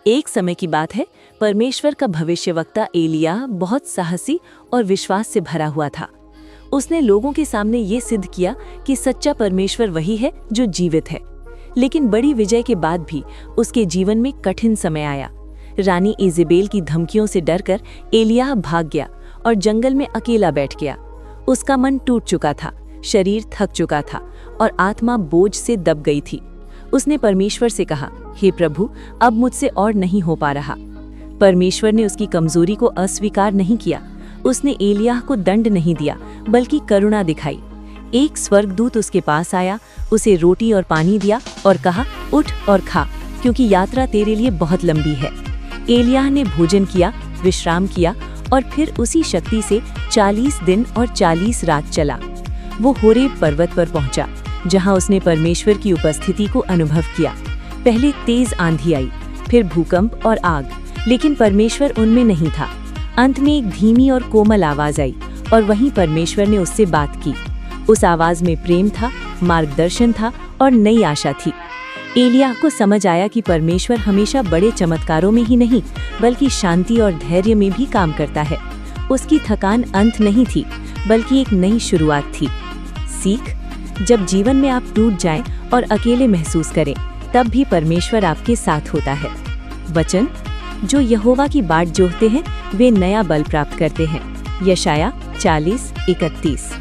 एक समय की बात है, परमेश्वर का भविष्यवक्ता एलिय्याह बहुत साहसी और विश्वास से भरा हुआ था। उसने लोगों के सामने ये सिद्ध किया कि सच्चा परमेश्वर वही है जो जीवित है। लेकिन बड़ी विजय के बाद भी उसके जीवन में कठिन समय आया। रानी इजेबेल की धमकियों से डरकर एलिय्याह भाग गया और जंगल में अकेला बैठ गया। उसका मन टूट चुका था, शरीर थक चुका था और आत्मा बोझ से दब गई थी। उसने परमेश्वर से कहा, हे प्रभु, अब मुझसे और नहीं हो पा रहा। परमेश्वर ने उसकी कमजोरी को अस्वीकार नहीं किया। उसने एलिय्याह को दंड नहीं दिया, बल्कि करुणा दिखाई। एक स्वर्गदूत उसके पास आया, उसे रोटी और पानी दिया और कहा, उठ और खा, क्योंकि यात्रा तेरे लिए बहुत लंबी है। एलिय्याह ने भोजन किया, विश्राम किया और फिर उसी शक्ति से 40 दिन और 40 रात चला। वो होरेब पर्वत पर पहुंचा, जहां उसने परमेश्वर की उपस्थिति को अनुभव किया। पहले तेज आंधी आई, फिर भूकंप और आग, लेकिन परमेश्वर उनमें नहीं था। अंत में एक धीमी और कोमल आवाज आई और वहीं परमेश्वर ने उससे बात की। उस आवाज में प्रेम था, मार्गदर्शन था और नई आशा थी। एलिय्याह को समझ आया कि परमेश्वर हमेशा बड़े चमत्कारों में ही नहीं, बल्कि शांति और धैर्य में भी काम करता है। उसकी थकान अंत नहीं थी, बल्कि एक नई शुरुआत थी। सीख: जब जीवन में आप टूट जाएं और अकेले महसूस करें, तब भी परमेश्वर आपके साथ होता है। वचन: जो यहोवा की बाट जोहते हैं, वे नया बल प्राप्त करते हैं। यशाया 40:31।